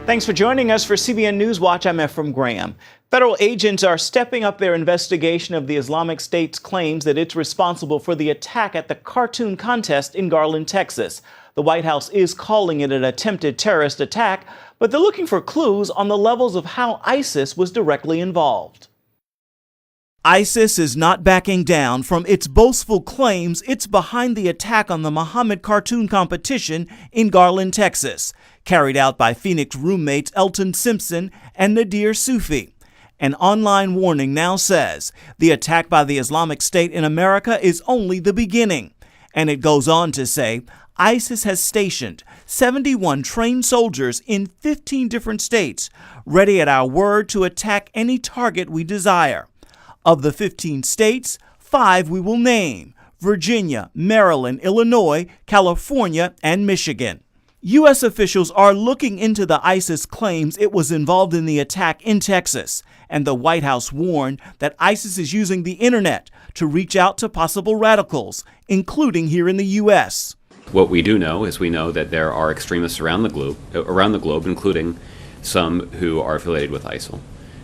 Thanks for joining us for CBN NewsWatch. I'm Ephraim Graham. Federal agents are stepping up their investigation of the Islamic State's claims that it's responsible for the attack at the cartoon contest in Garland, Texas. The White House is calling it an attempted terrorist attack, but they're looking for clues on the levels of how ISIS was directly involved. ISIS is not backing down from its boastful claims it's behind the attack on the Muhammad cartoon competition in Garland, Texas, carried out by Phoenix roommates Elton Simpson and Nadir Sufi. An online warning now says the attack by the Islamic State in America is only the beginning. And it goes on to say ISIS has stationed 71 trained soldiers in 15 different states, ready at our word to attack any target we desire. Of the 15 states, 5 we will name: Virginia, Maryland, Illinois, California, and Michigan. U.S. officials are looking into the ISIS claims it was involved in the attack in Texas, and the White House warned that ISIS is using the internet to reach out to possible radicals, including here in the U.S. What we do know is we know that there are extremists around the globe, including some who are affiliated with ISIL,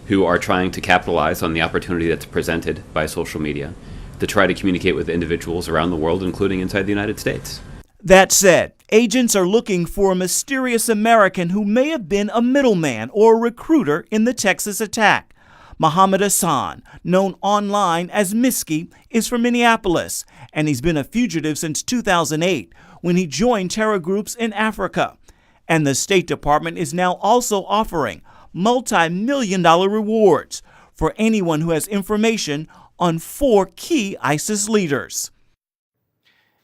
who are trying to capitalize on the opportunity that's presented by social media to try to communicate with individuals around the world, including inside the United States. That said, agents are looking for a mysterious American who may have been a middleman or a recruiter in the Texas attack. Mohammed Hassan, known online as Miski, is from Minneapolis, and he's been a fugitive since 2008 when he joined terror groups in Africa. And the State Department is now also offering multi-million-dollar rewards for anyone who has information on 4 key ISIS leaders.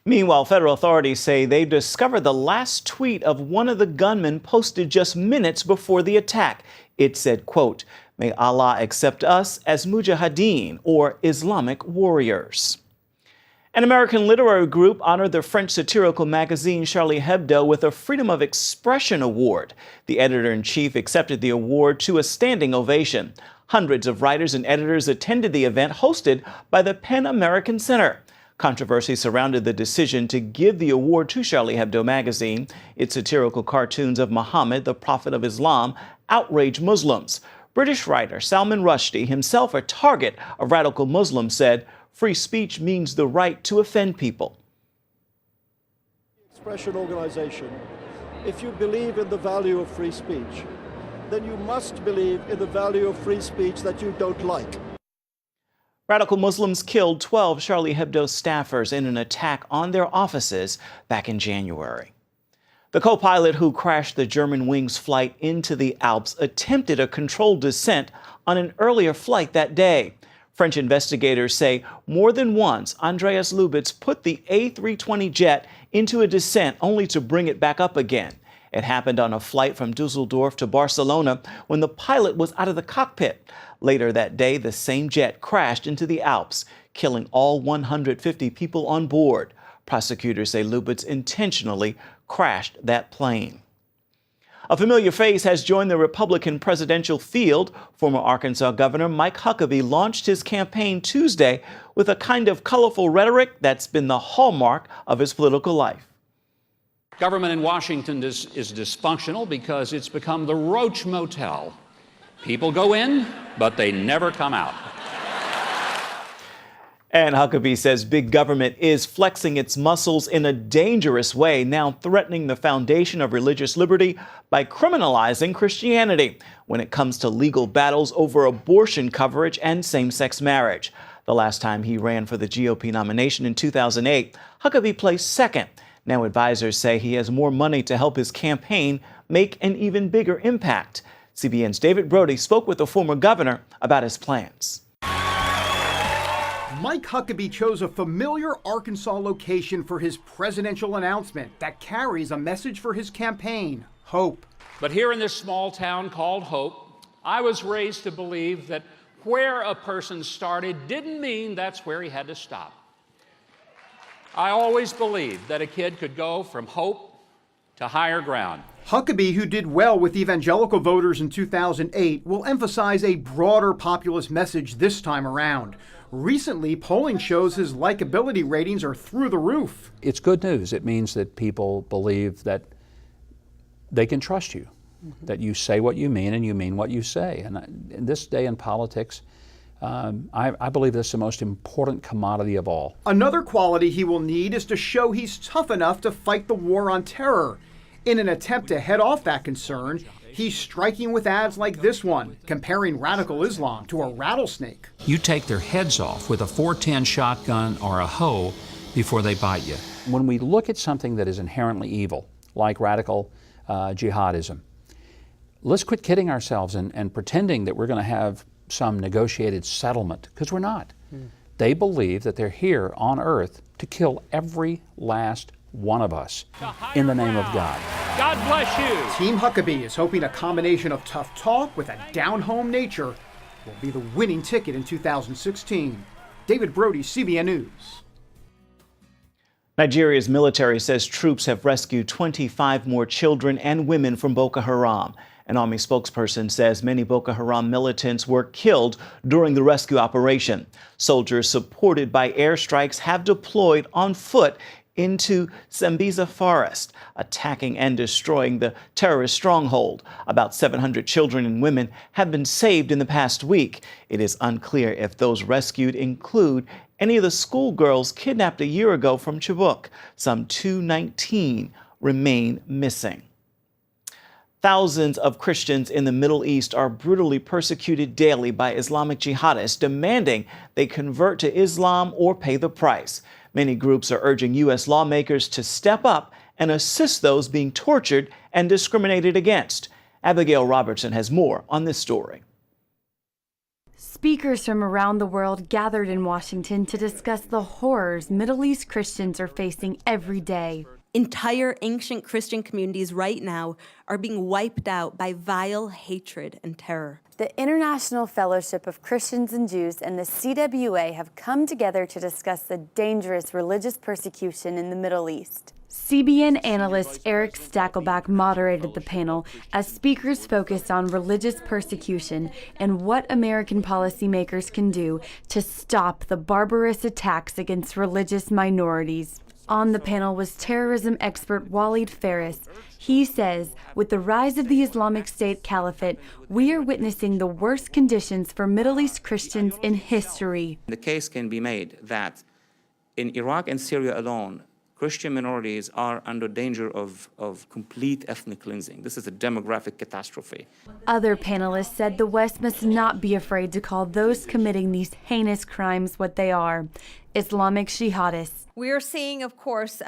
Meanwhile, federal authorities say they've discovered the last tweet of one of the gunmen posted just minutes before the attack. It said, quote, "May Allah accept us as mujahideen, or Islamic warriors." An American literary group honored the French satirical magazine Charlie Hebdo with a Freedom of Expression Award. The editor-in-chief accepted the award to a standing ovation. Hundreds of writers and editors attended the event hosted by the PEN American Center. Controversy surrounded the decision to give the award to Charlie Hebdo magazine. Its satirical cartoons of Muhammad, the prophet of Islam, outraged Muslims. British writer Salman Rushdie, himself a target of radical Muslims, said, "Free speech means the right to offend people." Expression organization, if you believe in the value of free speech, then you must believe in the value of free speech that you don't like. Radical Muslims killed 12 Charlie Hebdo staffers in an attack on their offices back in January. The co-pilot who crashed the Germanwings flight into the Alps attempted a controlled descent on an earlier flight that day. French investigators say more than once Andreas Lubitz put the A320 jet into a descent only to bring it back up again. It happened on a flight from Dusseldorf to Barcelona when the pilot was out of the cockpit. Later that day, the same jet crashed into the Alps, killing all 150 people on board. Prosecutors say Lubitz intentionally crashed that plane. A familiar face has joined the Republican presidential field. Former Arkansas Governor Mike Huckabee launched his campaign Tuesday with a kind of colorful rhetoric that's been the hallmark of his political life. Government in Washington is dysfunctional because it's become the Roach Motel. People go in, but they never come out. And Huckabee says big government is flexing its muscles in a dangerous way, now threatening the foundation of religious liberty by criminalizing Christianity when it comes to legal battles over abortion coverage and same-sex marriage. The last time he ran for the GOP nomination in 2008, Huckabee placed second. Now advisors say he has more money to help his campaign make an even bigger impact. CBN's David Brody spoke with the former governor about his plans. Mike Huckabee chose a familiar Arkansas location for his presidential announcement that carries a message for his campaign: hope. But here in this small town called Hope, I was raised to believe that where a person started didn't mean that's where he had to stop. I always believed that a kid could go from hope to higher ground. Huckabee, who did well with evangelical voters in 2008, will emphasize a broader populist message this time around. Recently, polling shows his likability ratings are through the roof. It's good news. It means that people believe that they can trust you, that you say what you mean and you mean what you say. And in this day in politics, I believe this is the most important commodity of all. Another quality he will need is to show he's tough enough to fight the war on terror. In an attempt to head off that concern, he's striking with ads like this one, comparing radical Islam to a rattlesnake. You take their heads off with a .410 shotgun or a hoe before they bite you. When we look at something that is inherently evil, like radical jihadism, let's quit kidding ourselves and pretending that we're going to have some negotiated settlement, because we're not. They believe that they're here on earth to kill every last one of us in the name of God. God bless you. Team Huckabee is hoping a combination of tough talk with a down-home nature will be the winning ticket in 2016. David Brody, CBN News. Nigeria's military says troops have rescued 25 more children and women from Boko Haram. An army spokesperson says many Boko Haram militants were killed during the rescue operation. Soldiers supported by airstrikes have deployed on foot into Sambisa forest, attacking and destroying the terrorist stronghold. About 700 children and women have been saved in the past week. It is unclear if those rescued include any of the schoolgirls kidnapped a year ago from Chibok. Some 219 remain missing. Thousands of Christians in the Middle East are brutally persecuted daily by Islamic jihadists, demanding they convert to Islam or pay the price. Many groups are urging U.S. lawmakers to step up and assist those being tortured and discriminated against. Abigail Robertson has more on this story. Speakers from around the world gathered in Washington to discuss the horrors Middle East Christians are facing every day. Entire ancient Christian communities right now are being wiped out by vile hatred and terror. The International Fellowship of Christians and Jews and the CWA have come together to discuss the dangerous religious persecution in the Middle East. CBN analyst Eric Stakelback moderated the panel as speakers focused on religious persecution and what American policymakers can do to stop the barbarous attacks against religious minorities. On the panel was terrorism expert Walid Faris. He says, with the rise of the Islamic State Caliphate, we are witnessing the worst conditions for Middle East Christians in history. The case can be made that in Iraq and Syria alone, Christian minorities are under danger of complete ethnic cleansing. This is a demographic catastrophe. Other panelists said the West must not be afraid to call those committing these heinous crimes what they are, Islamic jihadists. We are seeing, of course,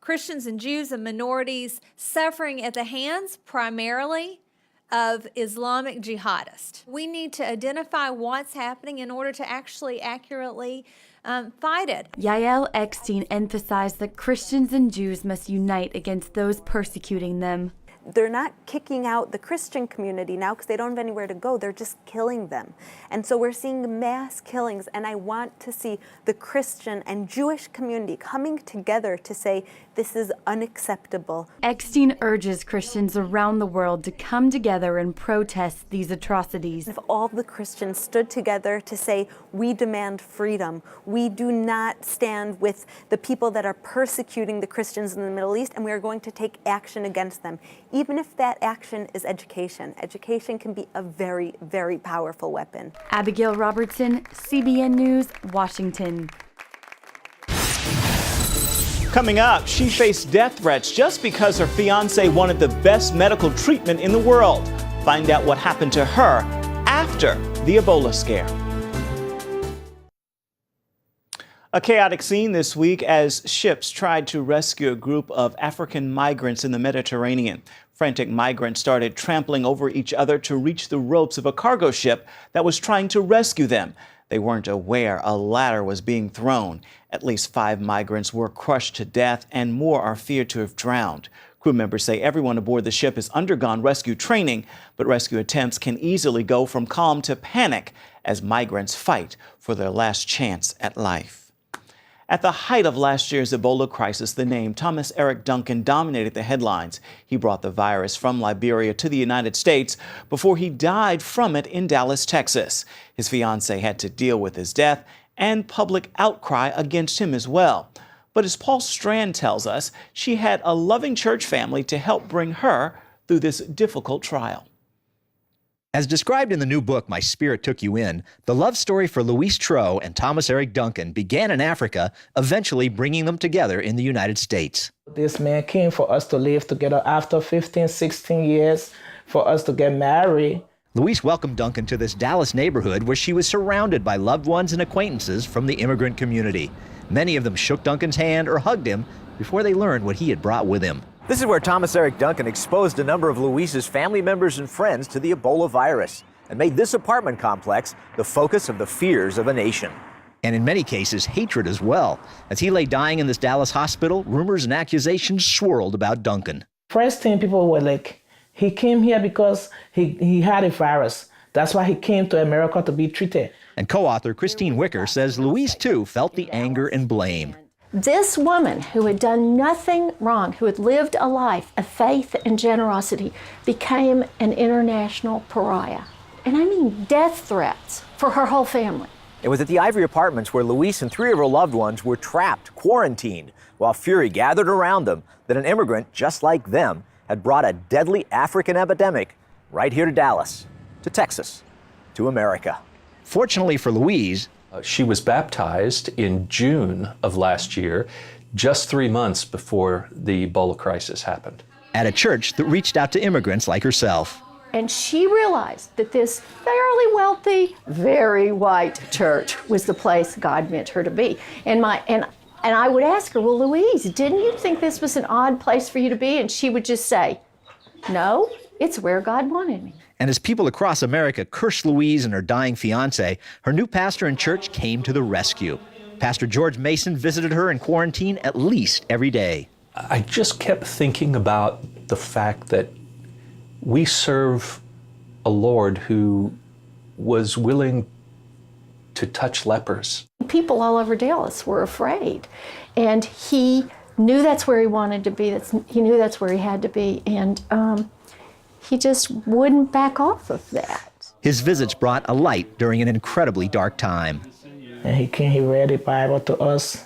Christians and Jews and minorities suffering at the hands primarily of Islamic jihadists. We need to identify what's happening in order to actually accurately fight it. Yael Eckstein emphasized that Christians and Jews must unite against those persecuting them. They're not kicking out the Christian community now because they don't have anywhere to go. They're just killing them. And so we're seeing mass killings, and I want to see the Christian and Jewish community coming together to say this is unacceptable. Eckstein urges Christians around the world to come together and protest these atrocities. If all the Christians stood together to say, we demand freedom, we do not stand with the people that are persecuting the Christians in the Middle East, and we are going to take action against them. Even if that action is education. Education can be a very, very powerful weapon. Abigail Robertson, CBN News, Washington. Coming up, she faced death threats just because her fiancé wanted the best medical treatment in the world. Find out what happened to her after the Ebola scare. A chaotic scene this week as ships tried to rescue a group of African migrants in the Mediterranean. Frantic migrants started trampling over each other to reach the ropes of a cargo ship that was trying to rescue them. They weren't aware a ladder was being thrown. At least 5 migrants were crushed to death and more are feared to have drowned. Crew members say everyone aboard the ship has undergone rescue training, but rescue attempts can easily go from calm to panic as migrants fight for their last chance at life. At the height of last year's Ebola crisis, the name Thomas Eric Duncan dominated the headlines. He brought the virus from Liberia to the United States before he died from it in Dallas, Texas. His fiancée had to deal with his death and public outcry against him as well. But as Paul Strand tells us, she had a loving church family to help bring her through this difficult trial. As described in the new book, My Spirit Took You In, the love story for Louise Troh and Thomas Eric Duncan began in Africa, eventually bringing them together in the United States. This man came for us to live together after 15, 16 years, for us to get married. Louise welcomed Duncan to this Dallas neighborhood where she was surrounded by loved ones and acquaintances from the immigrant community. Many of them shook Duncan's hand or hugged him before they learned what he had brought with him. This is where Thomas Eric Duncan exposed a number of Louise's family members and friends to the Ebola virus and made this apartment complex the focus of the fears of a nation. And in many cases, hatred as well. As he lay dying in this Dallas hospital, rumors and accusations swirled about Duncan. First thing, people were like, he came here because he had a virus. That's why he came to America to be treated. And co-author Christine Wicker says Louise, too, felt the anger and blame. This woman who had done nothing wrong, who had lived a life of faith and generosity, became an international pariah. And I mean death threats for her whole family. It was at the Ivory Apartments where Louise and 3 of her loved ones were trapped, quarantined, while fury gathered around them that an immigrant just like them had brought a deadly African epidemic right here to Dallas, to Texas, to America. Fortunately for Louise, she was baptized in June of last year, just 3 months before the Ebola crisis happened. At a church that reached out to immigrants like herself. And she realized that this fairly wealthy, very white church was the place God meant her to be. And I would ask her, well, Louise, didn't you think this was an odd place for you to be? And she would just say, no, it's where God wanted me. And as people across America cursed Louise and her dying fiancé, her new pastor and church came to the rescue. Pastor George Mason visited her in quarantine at least every day. I just kept thinking about the fact that we serve a Lord who was willing to touch lepers. People all over Dallas were afraid. And he knew that's where he wanted to be. He knew that's where he had to be. And he just wouldn't back off of that. His visits brought a light during an incredibly dark time. And he came, he read the Bible to us,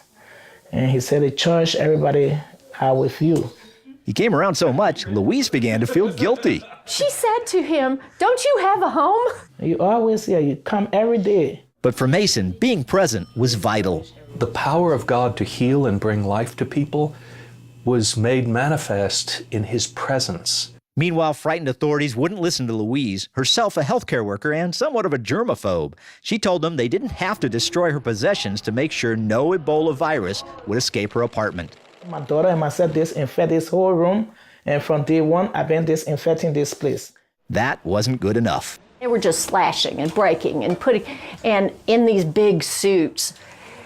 and he said, the church, everybody are with you. He came around so much, Louise began to feel guilty. She said to him, don't you have a home? You always here, you come every day. But for Mason, being present was vital. The power of God to heal and bring life to people was made manifest in his presence. Meanwhile, frightened authorities wouldn't listen to Louise, herself a healthcare worker and somewhat of a germaphobe. She told them they didn't have to destroy her possessions to make sure no Ebola virus would escape her apartment. My daughter and myself disinfect this whole room, and from day one, I've been disinfecting this place. That wasn't good enough. They were just slashing and breaking and putting, and in these big suits.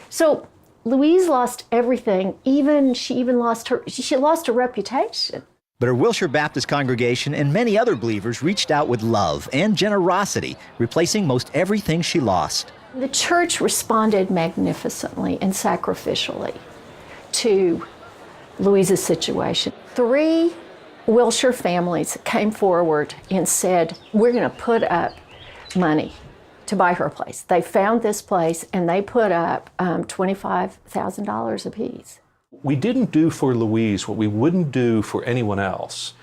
So Louise lost everything. She lost her reputation. But her Wilshire Baptist congregation and many other believers reached out with love and generosity, replacing most everything she lost. The church responded magnificently and sacrificially to Louise's situation. 3 Wilshire families came forward and said, we're going to put up money to buy her a place. They found this place and they put up $25,000 apiece. We didn't do for Louise what we wouldn't do for anyone else,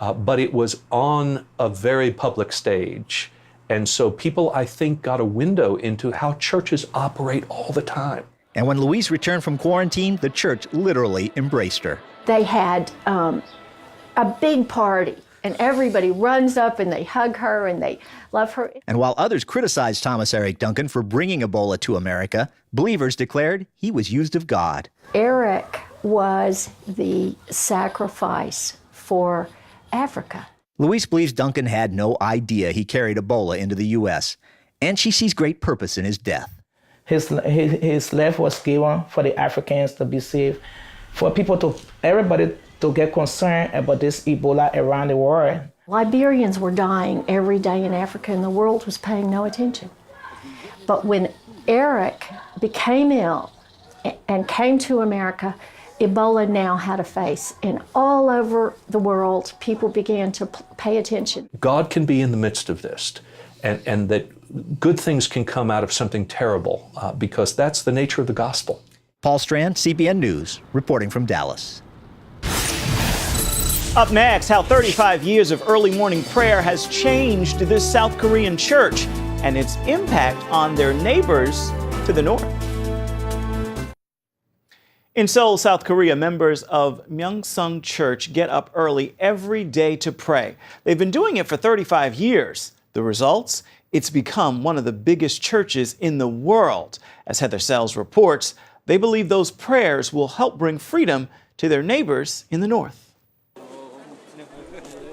but it was on a very public stage. And so people, I think, got a window into how churches operate all the time. And when Louise returned from quarantine, the church literally embraced her. They had a big party, and everybody runs up and they hug her and they love her. And while others criticized Thomas Eric Duncan for bringing Ebola to America, believers declared he was used of God. Eric was the sacrifice for Africa. Louise believes Duncan had no idea he carried Ebola into the U.S., and she sees great purpose in his death. His life was given for the Africans to be saved, for everybody to get concerned about this Ebola around the world. Liberians were dying every day in Africa, and the world was paying no attention. But when Eric became ill and came to America, Ebola now had a face, and all over the world, people began to pay attention. God can be in the midst of this, and that good things can come out of something terrible, because that's the nature of the gospel. Paul Strand, CBN News, reporting from Dallas. Up next, how 35 years of early morning prayer has changed this South Korean church and its impact on their neighbors to the north. In Seoul, South Korea, members of Myeongsang Church get up early every day to pray. They've been doing it for 35 years. The results? It's become one of the biggest churches in the world. As Heather Sells reports, they believe those prayers will help bring freedom to their neighbors in the north.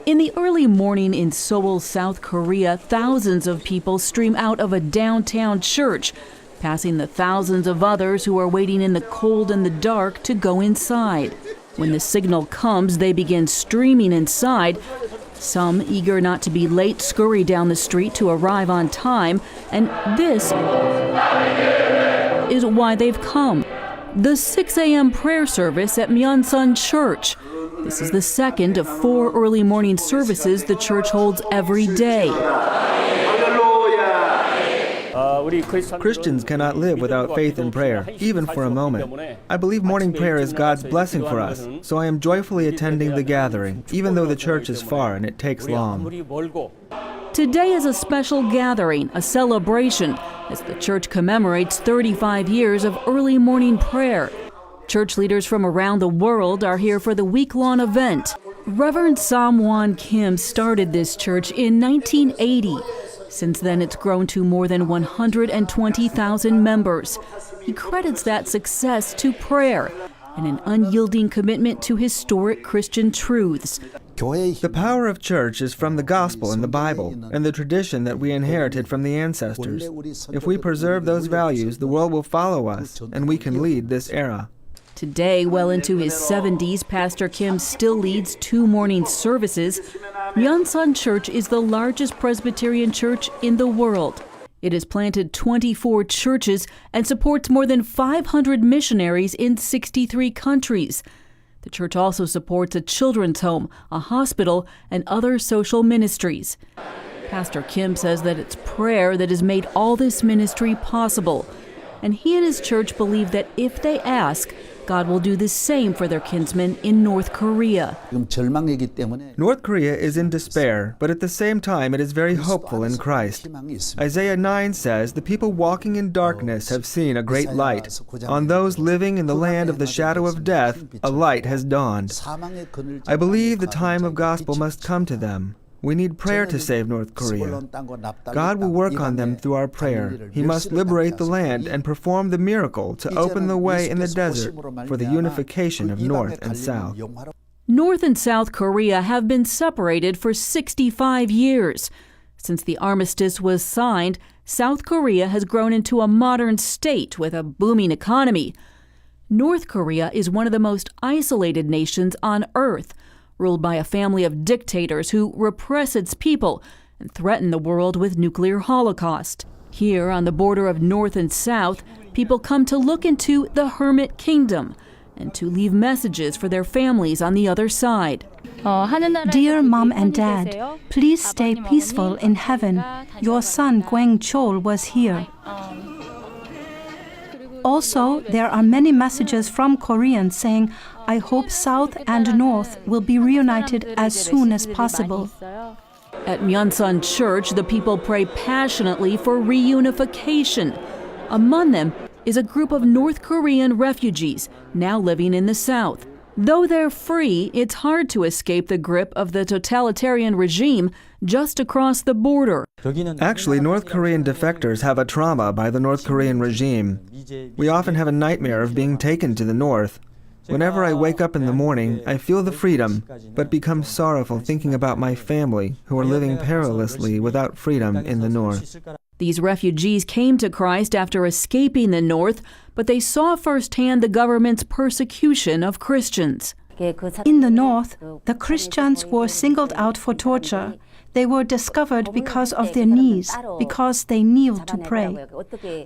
In the early morning in Seoul, South Korea, thousands of people stream out of a downtown church, passing the thousands of others who are waiting in the cold and the dark to go inside. When the signal comes, they begin streaming inside. Some, eager not to be late, scurry down the street to arrive on time, and this is why they've come. The 6 a.m. prayer service at Myeongsang Church. This is the second of 4 early morning services the church holds every day. Christians cannot live without faith and prayer, even for a moment. I believe morning prayer is God's blessing for us, so I am joyfully attending the gathering, even though the church is far and it takes long. Today is a special gathering, a celebration, as the church commemorates 35 years of early morning prayer. Church leaders from around the world are here for the week-long event. Reverend Sam-Won Kim started this church in 1980. Since then, it's grown to more than 120,000 members. He credits that success to prayer and an unyielding commitment to historic Christian truths. The power of church is from the gospel and the Bible, and the tradition that we inherited from the ancestors. If we preserve those values, the world will follow us, and we can lead this era. Today, well into his 70s, Pastor Kim still leads 2 morning services. Myeongsang Church is the largest Presbyterian church in the world. It has planted 24 churches and supports more than 500 missionaries in 63 countries. The church also supports a children's home, a hospital, and other social ministries. Pastor Kim says that it's prayer that has made all this ministry possible. And he and his church believe that if they ask, God will do the same for their kinsmen in North Korea. North Korea is in despair, but at the same time it is very hopeful in Christ. Isaiah 9 says, "The people walking in darkness have seen a great light. On those living in the land of the shadow of death, a light has dawned." I believe the time of gospel must come to them. We need prayer to save North Korea. God will work on them through our prayer. He must liberate the land and perform the miracle to open the way in the desert for the unification of North and South. North and South Korea have been separated for 65 years. Since the armistice was signed, South Korea has grown into a modern state with a booming economy. North Korea is one of the most isolated nations on Earth, ruled by a family of dictators who repress its people and threaten the world with nuclear holocaust. Here, on the border of North and South, people come to look into the Hermit Kingdom and to leave messages for their families on the other side. Dear Mom and Dad, please stay peaceful in heaven. Your son Gwang Chol was here. Also, there are many messages from Koreans saying, "I hope South and North will be reunited as soon as possible." At Myeongsang Church, the people pray passionately for reunification. Among them is a group of North Korean refugees now living in the South. Though they're free, it's hard to escape the grip of the totalitarian regime just across the border. Actually, North Korean defectors have a trauma by the North Korean regime. We often have a nightmare of being taken to the North. Whenever I wake up in the morning, I feel the freedom, but become sorrowful thinking about my family who are living perilously without freedom in the North. These refugees came to Christ after escaping the North, but they saw firsthand the government's persecution of Christians. In the North, the Christians were singled out for torture. They were discovered because of their knees, because they kneeled to pray.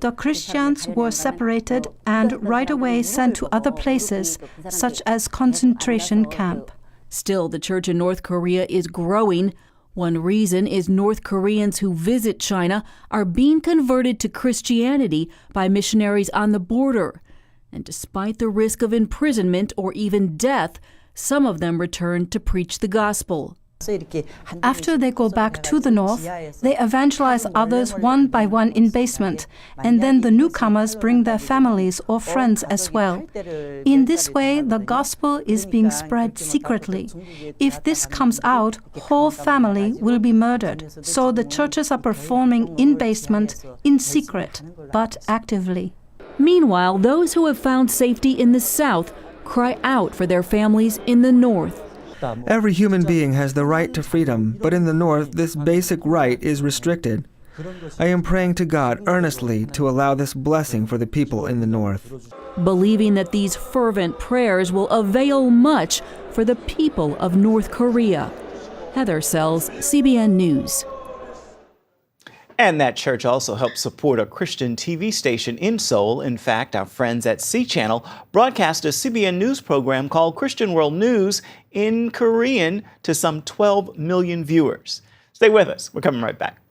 The Christians were separated and right away sent to other places, such as concentration camp. Still, the church in North Korea is growing. One reason is North Koreans who visit China are being converted to Christianity by missionaries on the border. And despite the risk of imprisonment or even death, Some of them return to preach the gospel. After they go back to the north, they evangelize others one by one in basement, and then the newcomers bring their families or friends as well. In this way, the gospel is being spread secretly. If this comes out, whole family will be murdered. So the churches are performing in basement, in secret, but actively. Meanwhile, those who have found safety in the south cry out for their families in the north. Every human being has the right to freedom, but in the North, this basic right is restricted. I am praying to God earnestly to allow this blessing for the people in the North. Believing that these fervent prayers will avail much for the people of North Korea. Heather Sells, CBN News. And that church also helped support a Christian TV station in Seoul. In fact, our friends at C Channel broadcast a CBN News program called Christian World News in Korean to some 12 million viewers. Stay with us. We're coming right back.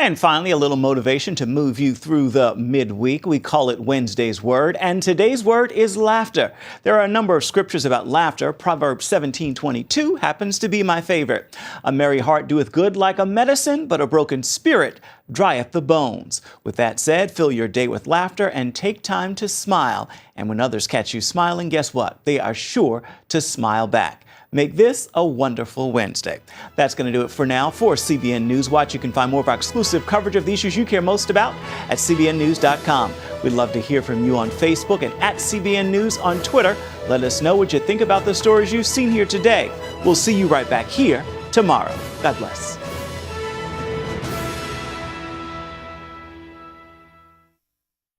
And finally, a little motivation to move you through the midweek. We call it Wednesday's Word, and today's word is laughter. There are a number of scriptures about laughter. Proverbs 17:22 happens to be my favorite. A merry heart doeth good like a medicine, but a broken spirit drieth the bones. With that said, fill your day with laughter and take time to smile. And when others catch you smiling, guess what? They are sure to smile back. Make this a wonderful Wednesday. That's going to do it for now. For CBN NewsWatch, you can find more of our exclusive coverage of the issues you care most about at cbnnews.com. We'd love to hear from you on Facebook and at CBN News on Twitter. Let us know what you think about the stories you've seen here today. We'll see you right back here tomorrow. God bless.